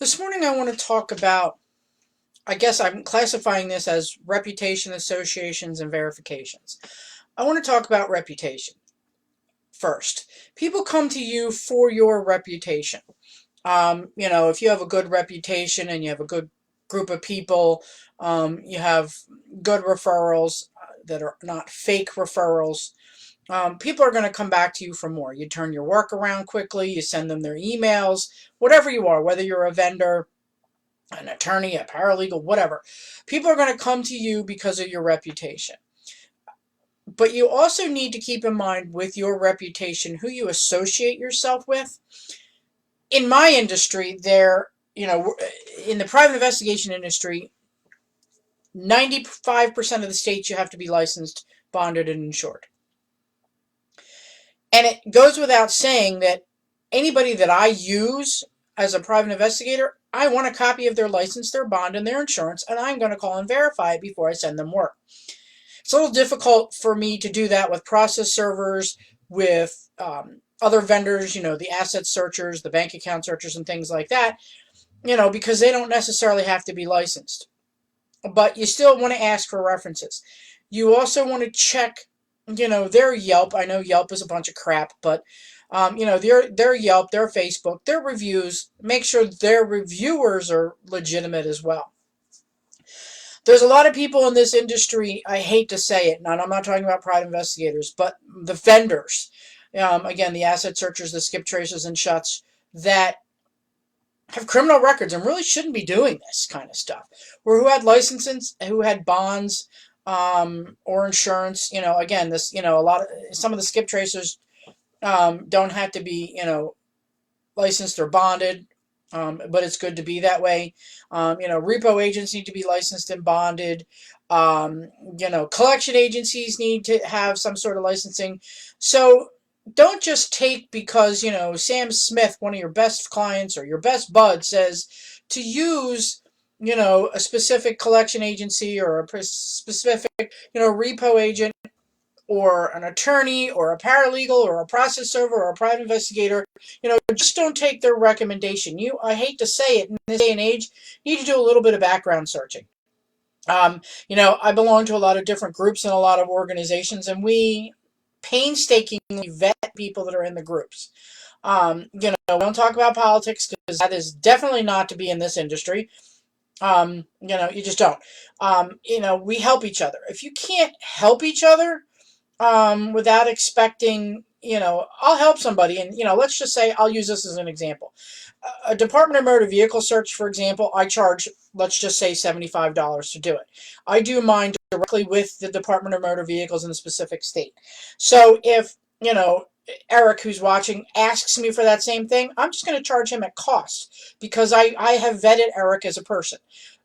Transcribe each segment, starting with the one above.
This morning I want to talk about, I guess I'm classifying this as reputation, associations, and verifications. I want to talk about reputation first. People come to you for your reputation. If you have a good reputation and you have a good group of people, you have good referrals that are not fake referrals. People are going to come back to you for more. You turn your work around quickly, you send them their emails, whatever you are, whether you're a vendor, an attorney, a paralegal, whatever. People are going to come to you because of your reputation. But you also need to keep in mind with your reputation who you associate yourself with. In my industry, in the private investigation industry, 95% of the states you have to be licensed, bonded, and insured. And it goes without saying that anybody that I use as a private investigator, I want a copy of their license, their bond, and their insurance, and I'm going to call and verify it before I send them work. It's a little difficult for me to do that with process servers, with other vendors, the asset searchers, the bank account searchers, and things like that, because they don't necessarily have to be licensed. But you still want to ask for references. You also want to check, their Yelp. I know Yelp is a bunch of crap, but their Yelp, their Facebook, their reviews. Make sure their reviewers are legitimate as well. There's a lot of people in this industry, I hate to say it, and I'm not talking about private investigators, but the vendors, again, the asset searchers, the skip traces and shuts, that have criminal records and really shouldn't be doing this kind of stuff. Or who had licenses, who had bonds, or insurance. Again, some of the skip tracers don't have to be, licensed or bonded, but it's good to be that way. Repo agents need to be licensed and bonded. Collection agencies need to have some sort of licensing. So don't just take because, Sam Smith, one of your best clients or your best bud, says to use, a specific collection agency or a specific, repo agent or an attorney or a paralegal or a process server or a private investigator. Just don't take their recommendation. I hate to say it, in this day and age, you need to do a little bit of background searching. I belong to a lot of different groups and a lot of organizations, and we painstakingly vet people that are in the groups. We don't talk about politics because that is definitely not to be in this industry. You just don't. We help each other. If you can't help each other, without expecting, I'll help somebody. And, let's just say I'll use this as an example. A Department of Motor Vehicle search, for example, I charge, let's just say $75 to do it. I do mine directly with the Department of Motor Vehicles in a specific state. So if, Eric, who's watching, asks me for that same thing, I'm just going to charge him at cost because I have vetted Eric as a person.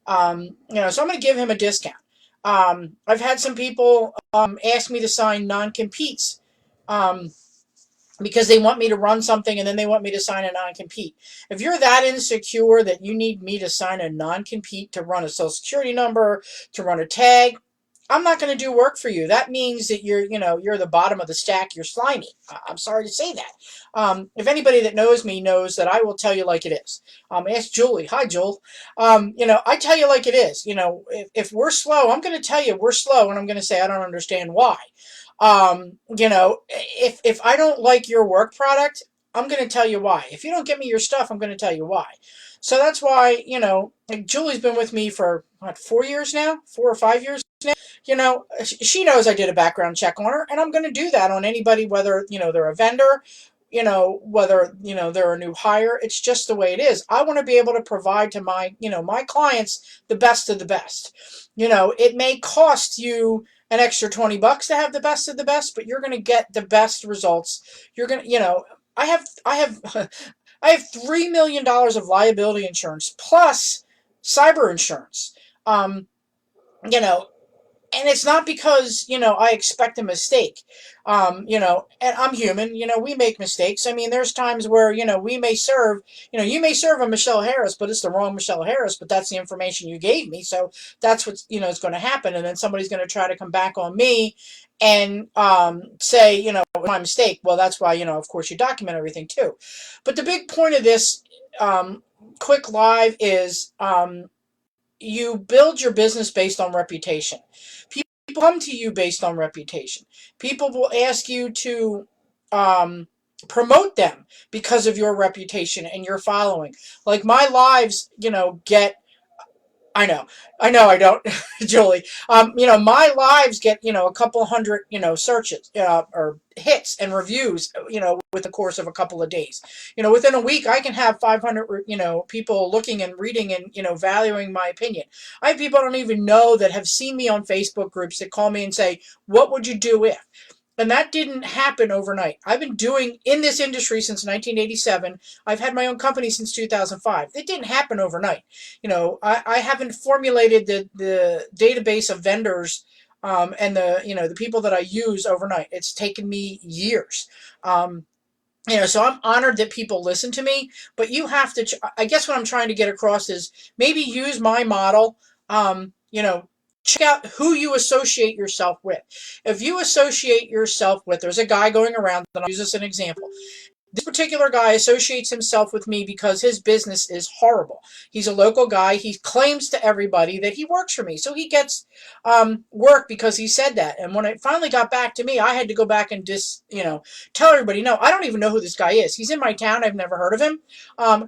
So I'm going to give him a discount. I've had some people ask me to sign non-competes because they want me to run something and then they want me to sign a non-compete. If you're that insecure that you need me to sign a non-compete to run a social security number, to run a tag, I'm not going to do work for you. That means that you're the bottom of the stack. You're slimy. I'm sorry to say that. If anybody that knows me knows that I will tell you like it is. Ask Julie. Hi, Jewel. I tell you like it is. If we're slow, I'm going to tell you we're slow, and I'm going to say I don't understand why. If I don't like your work product, I'm going to tell you why. If you don't get me your stuff, I'm going to tell you why. So that's why, like Julie's been with me for, 4 years now? 4 or 5 years now? She knows I did a background check on her, and I'm going to do that on anybody, whether, they're a vendor, whether, they're a new hire. It's just the way it is. I want to be able to provide to my clients the best of the best. It may cost you an extra $20 to have the best of the best, but you're going to get the best results. You're going to, I have I have $3 million of liability insurance plus cyber insurance. Um, you know, and it's not because, I expect a mistake. And I'm human, we make mistakes. I mean, there's times where, we may serve, you may serve a Michelle Harris, but it's the wrong Michelle Harris, but that's the information you gave me. So that's what, is going to happen. And then somebody's going to try to come back on me and say, my mistake. Well, that's why, of course, you document everything too. But the big point of this, quick live is you build your business based on reputation. People come to you based on reputation. People will ask you to um, promote them because of your reputation and your following. Like my lives, get I know. I don't, Julie. My lives get, a couple hundred, searches, or hits and reviews, with the course of a couple of days. Within a week, I can have 500, people looking and reading and, valuing my opinion. I have people I don't even know that have seen me on Facebook groups that call me and say, what would you do if? And that didn't happen overnight. I've been doing in this industry since 1987. I've had my own company since 2005. It didn't happen overnight. I haven't formulated the database of vendors, and the people that I use overnight. It's taken me years. So I'm honored that people listen to me, but you have to, I guess what I'm trying to get across is maybe use my model. Check out who you associate yourself with. If you associate yourself with, there's a guy going around, and I'll use this as an example. This particular guy associates himself with me because his business is horrible. He's a local guy. He claims to everybody that he works for me. So he gets work because he said that. And when it finally got back to me, I had to go back and tell everybody, no, I don't even know who this guy is. He's in my town. I've never heard of him.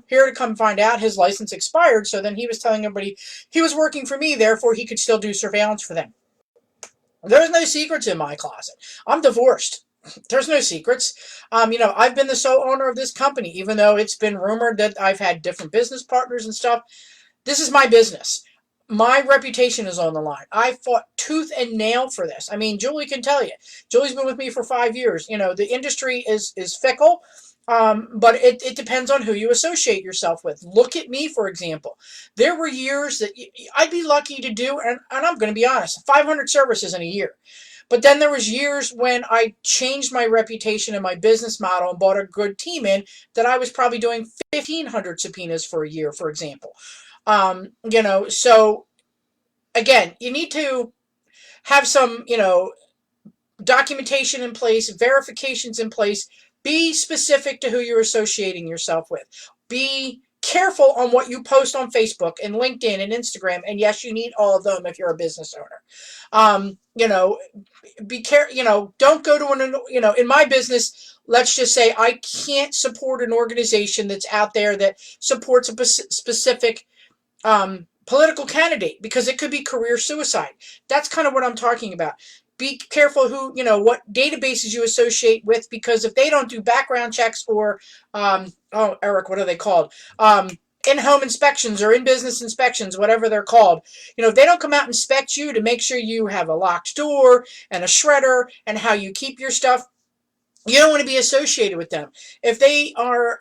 Here to come find out his license expired. So then he was telling everybody he was working for me. Therefore, he could still do surveillance for them. There's no secrets in my closet. I'm divorced. There's no secrets. I've been the sole owner of this company, even though it's been rumored that I've had different business partners and stuff. This is my business. My reputation is on the line. I fought tooth and nail for this. I mean, Julie can tell you. Julie's been with me for 5 years. The industry is fickle, but it depends on who you associate yourself with. Look at me, for example. There were years that I'd be lucky to do, and I'm going to be honest, 500 services in a year. But then there was years when I changed my reputation and my business model and brought a good team in that I was probably doing 1,500 subpoenas for a year, for example. So again, you need to have some, documentation in place, verifications in place. Be specific to who you're associating yourself with. Be careful on what you post on Facebook and LinkedIn and Instagram. And yes, you need all of them if you're a business owner. Be careful, don't go to in my business, let's just say I can't support an organization that's out there that supports a specific political candidate because it could be career suicide. That's kind of what I'm talking about. Be careful what databases you associate with, because if they don't do background checks or, Eric, what are they called? In-home inspections or in-business inspections, whatever they're called. If they don't come out and inspect you to make sure you have a locked door and a shredder and how you keep your stuff, you don't want to be associated with them. If they are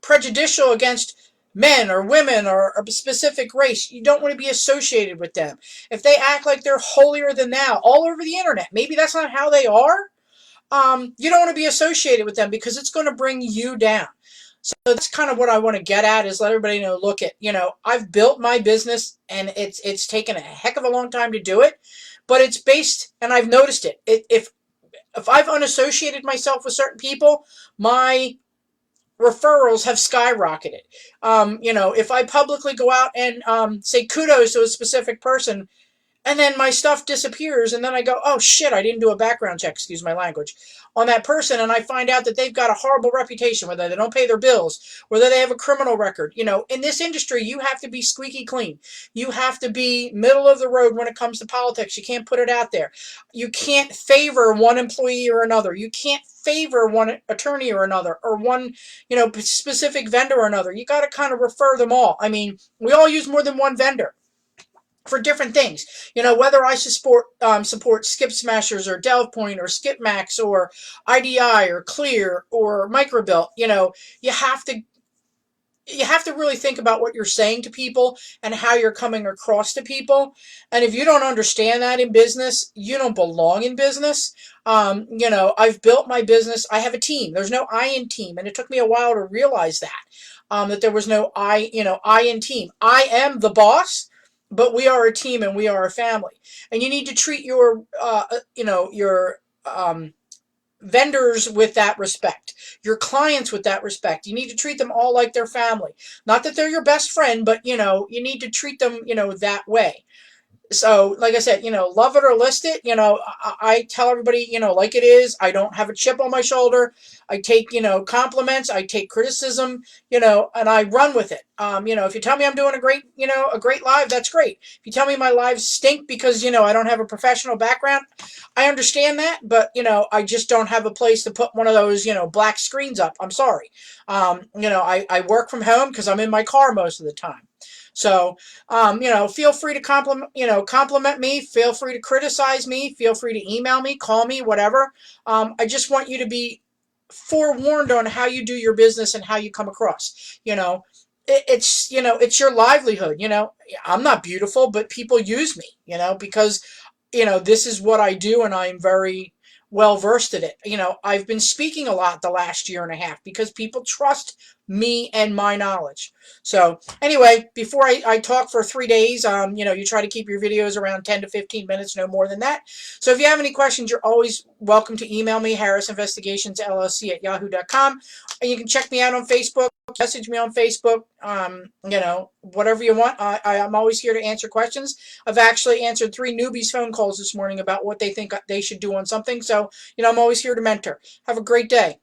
prejudicial against men or women or a specific race, you don't want to be associated with them. If they act like they're holier than thou all over the internet, maybe that's not how they are. You don't want to be associated with them because it's going to bring you down. So that's kind of what I want to get at, is let everybody know, look at, I've built my business and it's taken a heck of a long time to do it, but it's based, and I've noticed it. If I've unassociated myself with certain people, my referrals have skyrocketed. If I publicly go out and say kudos to a specific person, and then my stuff disappears, and then I go, oh shit, I didn't do a background check, excuse my language, on that person, and I find out that they've got a horrible reputation, whether they don't pay their bills, whether they have a criminal record. In this industry, you have to be squeaky clean. You have to be middle of the road when it comes to politics. You can't put it out there. You can't favor one employee or another. You can't favor one attorney or another, or one, specific vendor or another. You got to kind of refer them all. I mean, we all use more than one vendor for different things. Whether I support Skip Smashers or DelvePoint or Skip Max or IDI or Clear or Microbilt, you have to really think about what you're saying to people and how you're coming across to people. And if you don't understand that in business, you don't belong in business. I've built my business. I have a team. There's no I in team. And it took me a while to realize that there was no I in team. I am the boss, but we are a team and we are a family. And you need to treat your vendors with that respect, your clients with that respect. You need to treat them all like their family. Not that they're your best friend, but you need to treat them, that way. So like I said, love it or list it. I tell everybody, like it is. I don't have a chip on my shoulder. I take, compliments. I take criticism, and I run with it. If you tell me I'm doing a great live, that's great. If you tell me my lives stink because, I don't have a professional background, I understand that, but, I just don't have a place to put one of those, black screens up. I'm sorry. I work from home because I'm in my car most of the time. So, feel free to compliment me. Feel free to criticize me. Feel free to email me, call me, whatever. I just want you to be forewarned on how you do your business and how you come across. It's your livelihood. I'm not beautiful, but people use me. Because this is what I do, and I'm very well versed at it. I've been speaking a lot the last year and a half because people trust me and my knowledge. So anyway, before I talk for 3 days, you try to keep your videos around 10 to 15 minutes, no more than that. So if you have any questions, you're always welcome to email me, harrisinvestigationsllc@yahoo.com. And you can check me out on Facebook, message me on Facebook, whatever you want. I'm always here to answer questions. I've actually answered 3 newbies phone calls this morning about what they think they should do on something. So, I'm always here to mentor. Have a great day.